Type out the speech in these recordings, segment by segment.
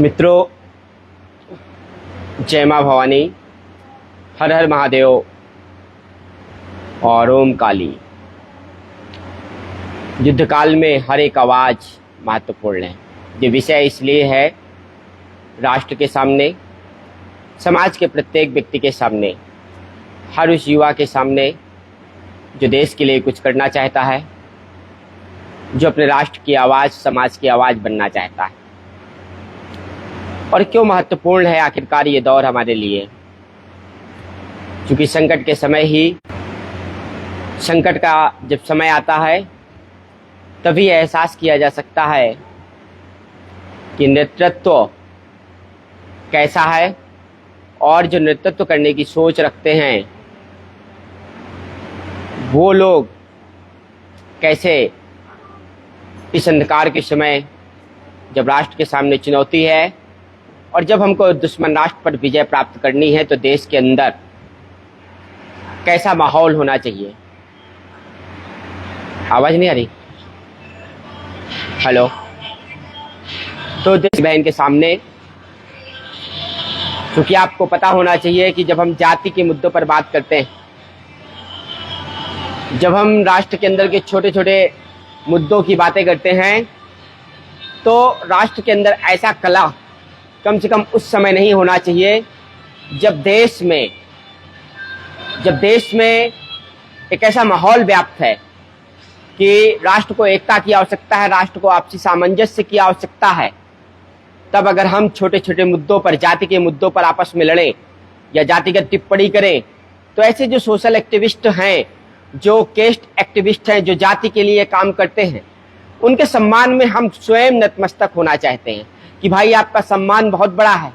मित्रों, जय माँ भवानी, हर हर महादेव और ओम काली। युद्ध काल में हर एक आवाज़ महत्वपूर्ण है। ये विषय इसलिए है राष्ट्र के सामने, समाज के प्रत्येक व्यक्ति के सामने, हर उस युवा के सामने जो देश के लिए कुछ करना चाहता है, जो अपने राष्ट्र की आवाज़, समाज की आवाज़ बनना चाहता है। और क्यों महत्वपूर्ण है आखिरकार ये दौर हमारे लिए? क्योंकि संकट के समय ही, संकट का जब समय आता है तभी एहसास किया जा सकता है कि नेतृत्व कैसा है, और जो नेतृत्व करने की सोच रखते हैं वो लोग कैसे इस अंधकार के समय, जब राष्ट्र के सामने चुनौती है और जब हमको दुश्मन राष्ट्र पर विजय प्राप्त करनी है, तो देश के अंदर कैसा माहौल होना चाहिए। आवाज़ नहीं आ रही? हेलो। तो देश बहन के सामने, क्योंकि आपको पता होना चाहिए कि जब हम जाति के मुद्दों पर बात करते हैं, जब हम राष्ट्र के अंदर के छोटे छोटे मुद्दों की बातें करते हैं, तो राष्ट्र के अंदर ऐसा कला कम से कम उस समय नहीं होना चाहिए जब देश में एक ऐसा माहौल व्याप्त है कि राष्ट्र को एकता की आवश्यकता है, राष्ट्र को आपसी सामंजस्य की आवश्यकता है। तब अगर हम छोटे छोटे मुद्दों पर, जाति के मुद्दों पर आपस में लड़ें या जातिगत टिप्पणी करें, तो ऐसे जो सोशल एक्टिविस्ट हैं, जो केस्ट एक्टिविस्ट हैं, जो जाति के लिए काम करते हैं, उनके सम्मान में हम स्वयं नतमस्तक होना चाहते हैं कि भाई आपका सम्मान बहुत बड़ा है,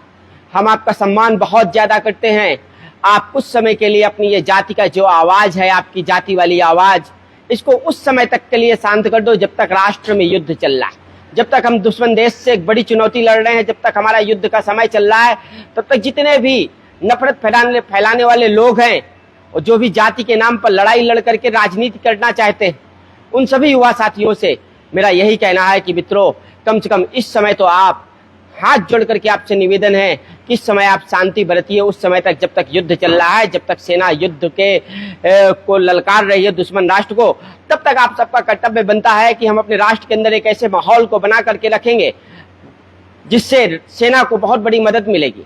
हम आपका सम्मान बहुत ज़्यादा करते हैं। आप कुछ समय के लिए अपनी ये जाति का जो आवाज़ है, आपकी जाति वाली आवाज़, इसको उस समय तक के लिए शांत कर दो जब तक राष्ट्र में युद्ध चल रहा है, जब तक हम दुश्मन देश से एक बड़ी चुनौती लड़ रहे हैं, जब तक हमारा युद्ध का समय चल रहा है, तब तक जितने भी नफरत फैलाने वाले लोग हैं और जो भी जाति के नाम पर लड़ाई लड़ करके राजनीति करना चाहते हैं, उन सभी युवा साथियों से मेरा यही कहना है कि मित्रों, कम से कम इस समय तो आप, हाथ जोड़ करके आपसे निवेदन है कि इस समय आप शांति बरतिए। उस समय तक, जब तक युद्ध चल रहा है, जब तक सेना युद्ध के को ललकार रही है दुश्मन राष्ट्र को, तब तक आप सबका कर्तव्य बनता है कि हम अपने राष्ट्र के अंदर एक ऐसे माहौल को बना करके रखेंगे जिससे सेना को बहुत बड़ी मदद मिलेगी।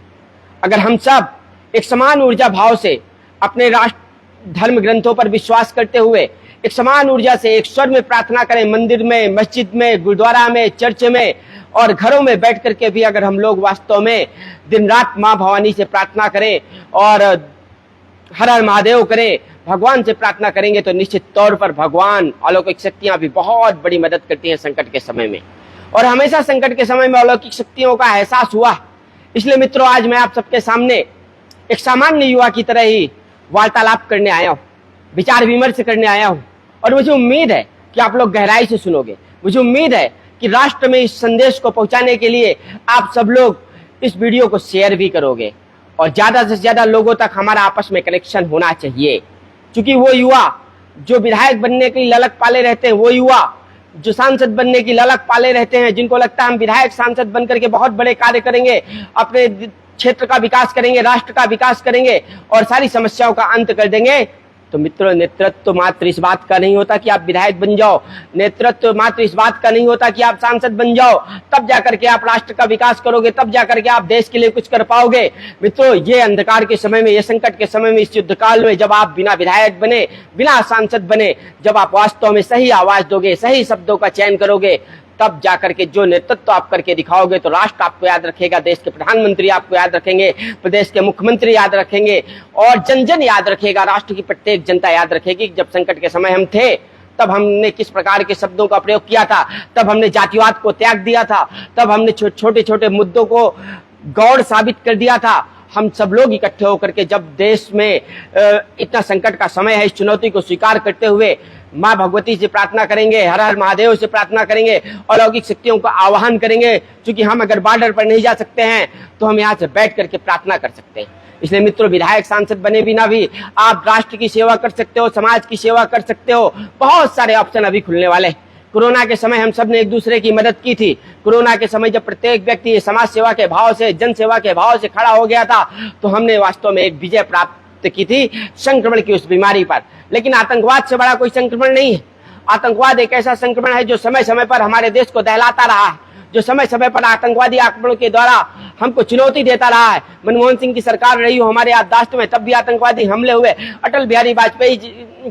अगर हम सब एक समान ऊर्जा भाव से अपने राष्ट्र धर्म ग्रंथों पर विश्वास करते हुए एक समान ऊर्जा से एक स्वर में प्रार्थना करें, मंदिर में, मस्जिद में, गुरुद्वारा में, चर्च में और घरों में बैठ करके भी अगर हम लोग वास्तव में दिन रात माँ भवानी से प्रार्थना करें और हर हर महादेव करें, भगवान से प्रार्थना करेंगे, तो निश्चित तौर पर भगवान, अलौकिक शक्तियां भी बहुत बड़ी मदद करती हैं संकट के समय में। और हमेशा संकट के समय में अलौकिक शक्तियों का एहसास हुआ। इसलिए मित्रों, आज मैं आप सबके सामने एक सामान्य युवा की तरह ही वार्तालाप करने आया हूँ, विचार विमर्श करने आया हूँ, और मुझे उम्मीद है कि आप लोग गहराई से सुनोगे। मुझे उम्मीद है कि राष्ट्र में इस संदेश को पहुंचाने के लिए आप सब लोग इस वीडियो को शेयर भी करोगे और ज्यादा से ज्यादा लोगों तक हमारा आपस में कनेक्शन होना चाहिए। क्योंकि वो युवा जो विधायक बनने की ललक पाले रहते हैं, वो युवा जो सांसद बनने की ललक पाले रहते हैं, जिनको लगता है हम विधायक सांसद बन करके बहुत बड़े कार्य करेंगे, अपने क्षेत्र का विकास करेंगे, राष्ट्र का विकास करेंगे और सारी समस्याओं का अंत कर देंगे, तो मित्रों, नेतृत्व मात्र इस बात का नहीं होता कि आप विधायक बन जाओ, नेतृत्व मात्र इस बात का नहीं होता कि आप सांसद बन जाओ, तब जाकर के आप राष्ट्र का विकास करोगे, तब जाकर के आप देश के लिए कुछ कर पाओगे। मित्रों, ये अंधकार के समय में, ये संकट के समय में, इस युद्ध काल में, जब आप बिना विधायक बने, बिना सांसद बने, जब आप वास्तव में सही आवाज दोगे, सही शब्दों का चयन करोगे, तब जाकर के जो नेतृत्व आप करके दिखाओगे, तो राष्ट्र आपको याद रखेगा, देश के प्रधानमंत्री आपको याद रखेंगे, प्रदेश के मुख्यमंत्री याद रखेंगे और जन जन याद रखेगा, राष्ट्र की प्रत्येक जनता याद रखेगी। जब संकट के समय हम थे, तब हमने किस प्रकार के शब्दों का प्रयोग किया था, तब हमने जातिवाद को त्याग दिया था, तब हमने छोटे छोटे मुद्दों को गौड़ साबित कर दिया था। हम सब लोग इकट्ठे होकर के जब देश में इतना संकट का समय है, इस चुनौती को स्वीकार करते हुए माँ भगवती से प्रार्थना करेंगे, हर हर महादेव से प्रार्थना करेंगे, अलौकिक शक्तियों का आह्वान करेंगे। क्योंकि हम अगर बॉर्डर पर नहीं जा सकते हैं तो हम यहाँ से बैठ करके प्रार्थना कर सकते हैं। इसलिए मित्रों, विधायक सांसद बने बिना भी आप राष्ट्र की सेवा कर सकते हो, समाज की सेवा कर सकते हो। बहुत सारे ऑप्शन अभी खुलने वाले हैं। कोरोना के समय हम सब ने एक दूसरे की मदद की थी। कोरोना के समय जब प्रत्येक व्यक्ति समाज सेवा के भाव से, जन सेवा के भाव से खड़ा हो गया था, तो हमने वास्तव में एक विजय प्राप्त की थी संक्रमण की उस बीमारी पर। लेकिन आतंकवाद से बड़ा कोई संक्रमण नहीं है। आतंकवाद एक ऐसा संक्रमण है जो समय समय पर हमारे देश को दहलाता रहा है, जो समय समय पर आतंकवादी आक्रमणों के द्वारा हमको चुनौती देता रहा है। मनमोहन सिंह की सरकार रही हो हमारे याददाश्त में, तब भी आतंकवादी हमले हुए। अटल बिहारी वाजपेयी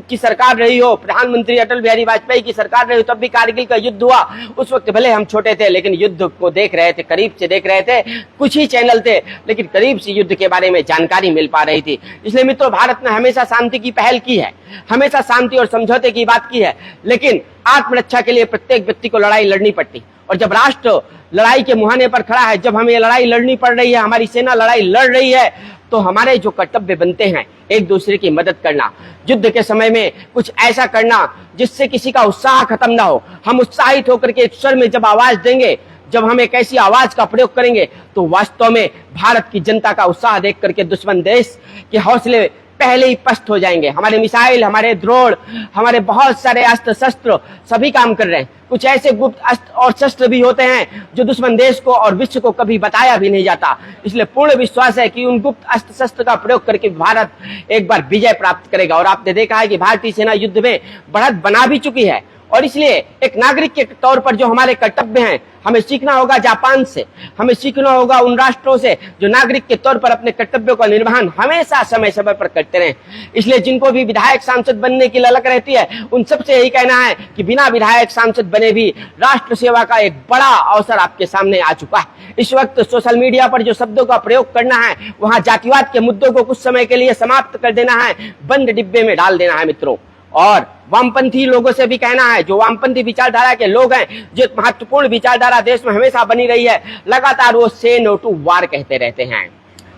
की सरकार रही हो, प्रधानमंत्री अटल बिहारी वाजपेयी की सरकार रही हो, तब भी कारगिल का युद्ध हुआ। उस वक्त भले हम छोटे थे, लेकिन युद्ध को देख रहे थे, करीब से देख रहे थे। कुछ ही चैनल थे, लेकिन करीब से युद्ध के बारे में जानकारी मिल पा रही थी। इसलिए मित्रों, भारत ने हमेशा शांति की पहल की है, हमेशा शांति और समझौते की बात की है। लेकिन आत्मरक्षा के लिए प्रत्येक व्यक्ति को लड़ाई लड़नी पड़ती, और जब राष्ट्र लड़ाई के मुहाने पर खड़ा है, जब हमें लड़ाई लड़नी पड़ रही है, हमारी सेना लड़ाई लड़ रही है, तो हमारे जो कर्तव्य बनते हैं एक दूसरे की मदद करना, युद्ध के समय में कुछ ऐसा करना जिससे किसी का उत्साह खत्म ना हो। हम उत्साहित होकर के स्वर में जब आवाज देंगे, जब हम एक ऐसी आवाज का प्रयोग करेंगे, तो वास्तव में भारत की जनता का उत्साह देख करके दुश्मन देश के हौसले पहले ही पस्त हो जाएंगे। हमारे मिसाइल, हमारे ड्रोन, हमारे बहुत सारे अस्त्र शस्त्र सभी काम कर रहे हैं। कुछ ऐसे गुप्त अस्त्र और शस्त्र भी होते हैं जो दुश्मन देश को और विश्व को कभी बताया भी नहीं जाता। इसलिए पूर्ण विश्वास है कि उन गुप्त अस्त्र शस्त्र का प्रयोग करके भारत एक बार विजय प्राप्त करेगा। और आपने देखा है कि भारतीय सेना युद्ध में बढ़त बना भी चुकी है। और इसलिए एक नागरिक के तौर पर जो हमारे कर्तव्य हैं, हमें सीखना होगा जापान से, हमें सीखना होगा उन राष्ट्रों से जो नागरिक के तौर पर अपने कर्तव्यों का निर्वहन हमेशा समय समय पर करते रहे। इसलिए जिनको भी विधायक सांसद बनने की ललक रहती है, उन सबसे यही कहना है कि बिना विधायक सांसद बने भी राष्ट्र सेवा का एक बड़ा अवसर आपके सामने आ चुका है। इस वक्त सोशल मीडिया पर जो शब्दों का प्रयोग करना है, वहां जातिवाद के मुद्दों को कुछ समय के लिए समाप्त कर देना है, बंद डिब्बे में डाल देना है मित्रों। और वामपंथी लोगों से भी कहना है, जो वामपंथी विचारधारा के लोग हैं, जो महत्वपूर्ण विचारधारा देश में हमेशा बनी रही है, लगातार वो से नो टू वार कहते रहते हैं।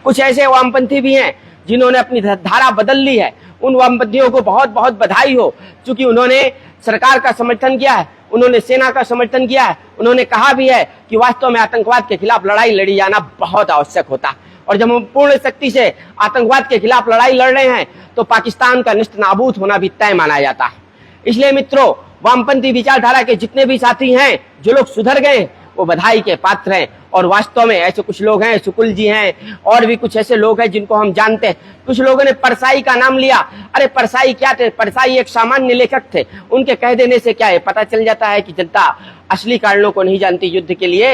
कुछ ऐसे वामपंथी भी हैं जिन्होंने अपनी धारा बदल ली है। उन वामपंथियों को बहुत बहुत बधाई हो, क्योंकि उन्होंने सरकार का समर्थन किया है, उन्होंने सेना का समर्थन किया है। उन्होंने कहा भी है कि वास्तव में आतंकवाद के खिलाफ लड़ाई लड़ी जाना बहुत आवश्यक होता है। और जब हम पूर्ण शक्ति से आतंकवाद के खिलाफ लड़ाई लड़ रहे हैं, तो पाकिस्तान का निश्चित नाबूद होना भी तय माना जाता है। इसलिए मित्रों, वामपंथी विचारधारा के जितने भी साथी हैं, जो लोग सुधर गए, वो बधाई के पात्र हैं। और वास्तव में ऐसे कुछ लोग हैं, सुकुल जी हैं, और भी कुछ ऐसे लोग हैं जिनको हम जानते हैं। कुछ लोगों ने परसाई का नाम लिया। अरे परसाई क्या थे? परसाई एक सामान्य लेखक थे। उनके कह देने से क्या है, पता चल जाता है कि जनता असली कारणों को नहीं जानती युद्ध के लिए,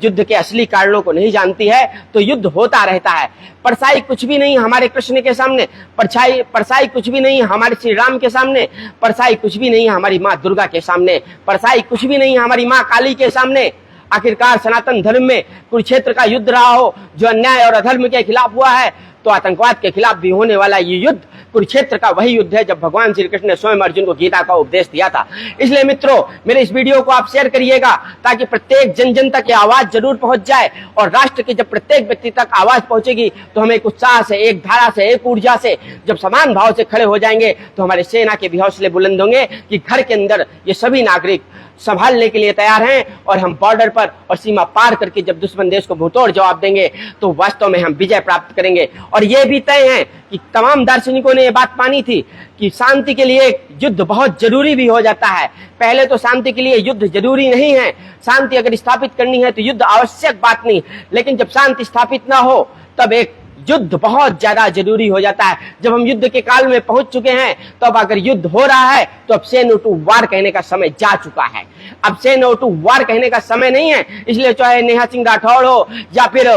युद्ध के असली कारणों को नहीं जानती है, तो युद्ध होता रहता है। परसाई कुछ भी नहीं हमारे कृष्ण के सामने, परसाई कुछ भी नहीं हमारे श्री राम के सामने, परसाई कुछ भी नहीं हमारी माँ दुर्गा के सामने, परसाई कुछ भी नहीं हमारी माँ काली के सामने। आखिरकार सनातन धर्म में कुरुक्षेत्र का युद्ध रहा हो, जो अन्याय और अधर्म के खिलाफ हुआ है, तो आतंकवाद के खिलाफ भी होने वाला ये युद्ध कुरुक्षेत्र का वही युद्ध है जब भगवान श्री कृष्ण ने स्वयं अर्जुन को गीता का उपदेश दिया था। इसलिए मित्रों, मेरे इस वीडियो को आप शेयर करिएगा, ताकि प्रत्येक जन जन तक ये आवाज जरूर पहुंच जाए। और राष्ट्र के जब प्रत्येक व्यक्ति तक आवाज पहुंचेगी, तो हम एक उत्साह से, एक धारा से, एक ऊर्जा से जब समान भाव से खड़े हो जाएंगे, तो हमारे सेना के भी हौसले बुलंद होंगे कि घर के अंदर ये सभी नागरिक संभालने के लिए तैयार हैं। और हम बॉर्डर पर और सीमा पार करके जब दुश्मन देश को मुंहतोड़ जवाब देंगे, तो वास्तव में हम विजय प्राप्त करेंगे। और ये भी तय है कि तमाम दार्शनिकों ने ये बात मानी थी कि शांति के लिए युद्ध बहुत जरूरी भी हो जाता है। पहले तो शांति के लिए युद्ध जरूरी नहीं है, शांति अगर स्थापित करनी है तो युद्ध आवश्यक बात नहीं, लेकिन जब शांति स्थापित ना हो, तब एक युद्ध बहुत ज्यादा जरूरी हो जाता है। जब हम युद्ध के काल में पहुंच चुके हैं, तो अब अगर युद्ध हो रहा है, तो अब से नो टू वार कहने का समय जा चुका है। अब से नो टू वार कहने का समय नहीं है। इसलिए चाहे नेहा सिंह राठौड़ हो, या फिर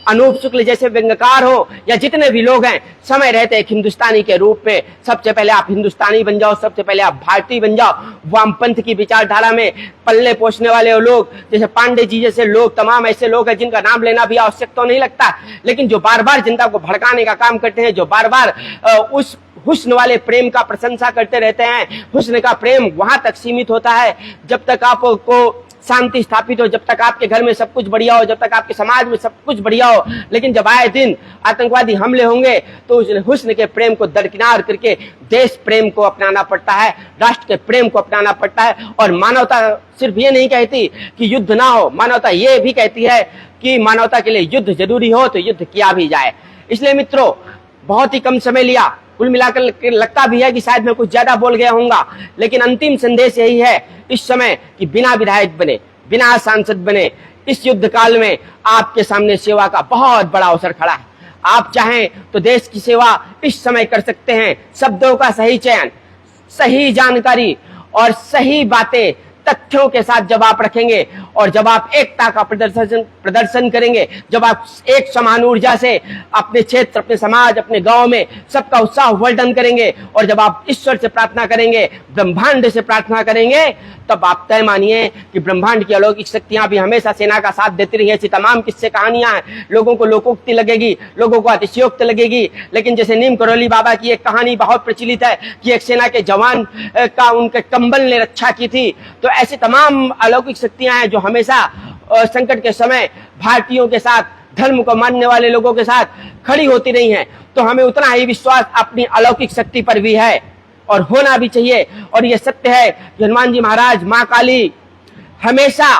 अनूप शुक्ल जैसे व्यंग्यकार हो, या जितने भी लोग हैं, समय रहते एक हिंदुस्तानी के रूप में सबसे पहले आप हिंदुस्तानी बन जाओ, सबसे पहले आप भारतीय बन जाओ। वामपंथ की विचारधारा में पल्ले पोषने वाले लोग, जैसे पांडे जी जैसे लोग, तमाम ऐसे लोग हैं जिनका नाम लेना भी आवश्यक तो नहीं लगता, लेकिन जो बार बार जनता को भड़काने का काम करते हैं, जो बार बार उस हुस्न वाले प्रेम का प्रशंसा करते रहते हैं। हुस्न का प्रेम वहां तक सीमित होता है जब तक आपको शांति स्थापित हो, जब तक आपके घर में सब कुछ बढ़िया हो, जब तक आपके समाज में सब कुछ बढ़िया हो। लेकिन जब आए दिन आतंकवादी हमले होंगे, तो उस हुस्न के प्रेम को दरकिनार करके देश प्रेम को अपनाना पड़ता है, राष्ट्र के प्रेम को अपनाना पड़ता है। और मानवता सिर्फ ये नहीं कहती कि युद्ध ना हो, मानवता ये भी कहती है कि मानवता के लिए युद्ध जरूरी हो तो युद्ध किया भी जाए। इसलिए मित्रों, बहुत ही कम समय लिया, कुल मिलाकर लगता भी है कि शायद मैं कुछ ज्यादा बोल गया होऊंगा, लेकिन अंतिम संदेश यही है इस समय कि बिना विधायक बने, बिना सांसद बने, इस युद्ध काल में आपके सामने सेवा का बहुत बड़ा अवसर खड़ा है। आप चाहें तो देश की सेवा इस समय कर सकते हैं। शब्दों का सही चयन, सही जानकारी और सही बातें तथ्यों के साथ जब आप रखेंगे और जब आप एकता का प्रदर्शन करेंगे, जब आप एक समान ऊर्जा से अपने क्षेत्र, अपने समाज, अपने गांव में सबका उत्साह वर्धन करेंगे और जब आप ईश्वर से प्रार्थना करेंगे, ब्रह्मांड से प्रार्थना करेंगे, तब आप तय मानिए कि ब्रह्मांड की अलौकिक शक्तियां भी हमेशा सेना का साथ देती रही। ऐसी तमाम किस्से कहानियां हैं। लोगों को लोकोक्ति लगेगी, लोगों को अतिशयोक्ति लगेगी, लेकिन जैसे नीम करोली बाबा की एक कहानी बहुत प्रचलित है कि एक सेना के जवान का उनके कंबल ने रक्षा की थी। तो ऐसी तमाम अलौकिक शक्तियां हैं जो हमेशा संकट के समय भारतीयों के साथ, धर्म को मानने वाले लोगों के साथ खड़ी होती रही हैं। तो हमें उतना ही विश्वास अपनी अलौकिक शक्ति पर भी है और होना भी चाहिए। और यह सत्य है कि हनुमान जी महाराज, मां काली हमेशा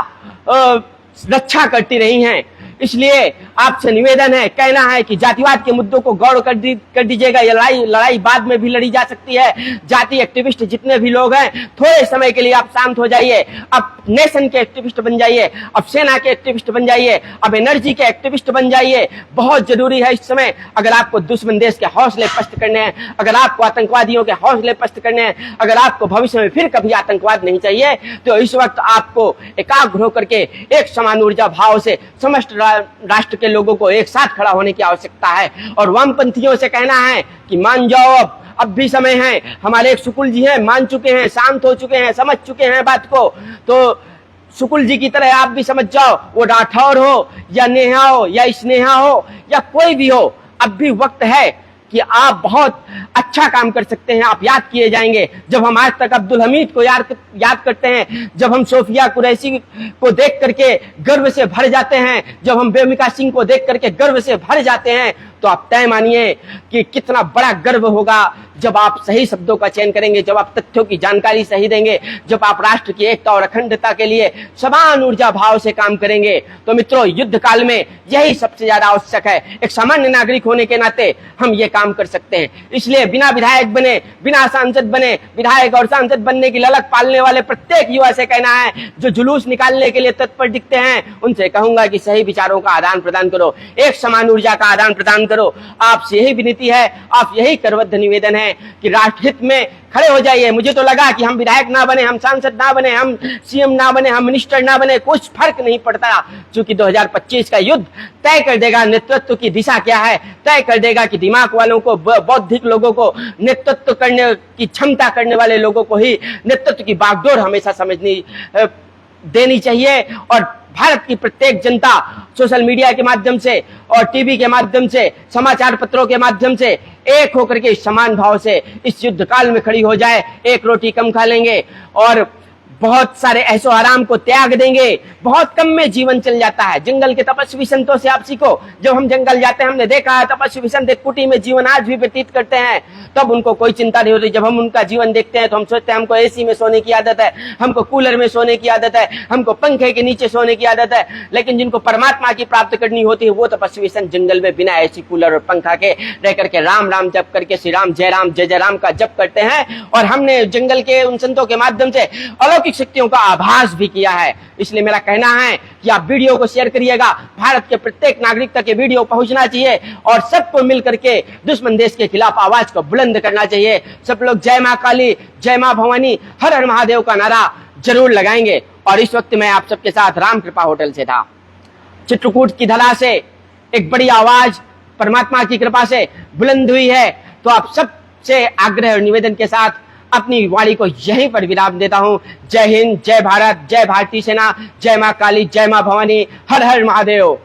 रक्षा करती रही हैं। इसलिए आपसे निवेदन है, कहना है कि जातिवाद के मुद्दों को गौर कर दीजिएगा। ये लड़ाई बाद में भी लड़ी जा सकती है। जाति एक्टिविस्ट जितने भी लोग हैं, थोड़े समय के लिए आप शांत हो जाइए। अब नेशन के एक्टिविस्ट बन जाइए, अब सेना के एक्टिविस्ट बन जाइए, अब एनर्जी के एक्टिविस्ट बन जाइए। बहुत जरूरी है इस समय। अगर आपको दुश्मन देश के हौसले पस्त करने हैं, अगर आपको आतंकवादियों के हौसले पस्त करने हैं, अगर आपको भविष्य में फिर कभी आतंकवाद नहीं चाहिए, तो इस वक्त आपको एकाग्र होकर के एक समान ऊर्जा भाव से समस्त राष्ट्र के लोगों को एक साथ खड़ा होने की आवश्यकता है। और वामपंथियों से कहना है कि मान जाओ, अब भी समय है। हमारे एक शुक्ल जी हैं, मान चुके हैं, शांत हो चुके हैं, समझ चुके हैं बात को। तो शुक्ल जी की तरह आप भी समझ जाओ, वो राठौर हो या नेहा हो या स्नेहा हो या कोई भी हो, अब भी वक्त है कि आप बहुत अच्छा काम कर सकते हैं। आप याद किए जाएंगे। जब हम आज तक अब्दुल हमीद को याद करते हैं, जब हम सोफिया कुरैशी को देख करके गर्व से भर जाते हैं, जब हम बेमिका सिंह को देख करके गर्व से भर जाते हैं, तो आप तय मानिए कि कितना बड़ा गर्व होगा जब आप सही शब्दों का चयन करेंगे, जब आप तथ्यों की जानकारी सही देंगे, जब आप राष्ट्र की एकता और अखंडता के लिए समान ऊर्जा भाव से काम करेंगे। तो मित्रों, युद्ध काल में यही सबसे ज्यादा आवश्यक है। एक सामान्य नागरिक होने के नाते हम ये काम कर सकते हैं। इसलिए बिना विधायक बने, बिना सांसद बने, विधायक और सांसद बनने की ललक पालने वाले प्रत्येक युवा से कहना है, जो जुलूस निकालने के लिए तत्पर दिखते हैं, उनसे कहूंगा कि सही विचारों का आदान प्रदान करो, एक समान ऊर्जा का आदान प्रदान करो। आपसे यही विनती है, आप यही करबद्ध निवेदन है कि राष्ट्र हित में खड़े हो जाइए। मुझे तो लगा कि हम विधायक ना बने, हम सांसद ना बने, हम सीएम ना बने, हम मिनिस्टर ना बने, कुछ फर्क नहीं पड़ता, क्योंकि 2025 का युद्ध तय कर देगा नेतृत्व की दिशा क्या है, तय कर देगा कि दिमाग वालों को, बौद्धिक लोगों को, नेतृत्व करने की क्षमता करने वाले लोगों को ही नेतृत्व की बागडोर हमेशा समझनी देनी चाहिए। और भारत की प्रत्येक जनता सोशल मीडिया के माध्यम से और टीवी के माध्यम से, समाचार पत्रों के माध्यम से एक होकर के समान भाव से इस युद्ध काल में खड़ी हो जाए। एक रोटी कम खा लेंगे और बहुत सारे ऐशो आराम को त्याग देंगे। बहुत कम में जीवन चल जाता है। जंगल के तपस्वी संतों से आप सीखो। जब हम जंगल जाते हैं, हमने देखा है तपस्वी संत एक कुटी में जीवन आज भी व्यतीत करते हैं, तब उनको कोई चिंता नहीं होती। जब हम उनका जीवन देखते हैं तो हम सोचते हैं हमको एसी में सोने की आदत है, हमको कूलर में सोने की आदत है, हमको पंखे के नीचे सोने की आदत है। लेकिन जिनको परमात्मा की प्राप्त करनी होती है, वो तपस्वी संत जंगल में बिना एसी, कूलर और पंखा के रह करके राम राम जप करके श्री राम जय जय राम का जप करते हैं। और हमने जंगल के उन संतों के माध्यम से अलौकिक शक्तियों का आभास भी किया है। इसलिए मेरा कहना है कि आप वीडियो को शेयर करिएगा। भारत के प्रत्येक नागरिक तक ये वीडियो पहुंचना चाहिए और सबको मिल करके दुश्मन देश के खिलाफ आवाज को बुलंद करना चाहिए। सब लोग जय मां काली, जय मां भवानी, हर हर महादेव का नारा जरूर लगाएंगे। और इस वक्त मैं आप सबके साथ राम कृपा होटल से था। चित्रकूट की धरा से एक बड़ी आवाज परमात्मा की कृपा से बुलंद हुई है। तो आप सबसे आग्रह और निवेदन के साथ अपनी वाणी को यहीं पर विराम देता हूं। जय हिंद, जय भारत, जय भारतीय सेना, जय मां काली, जय मां भवानी, हर हर महादेव।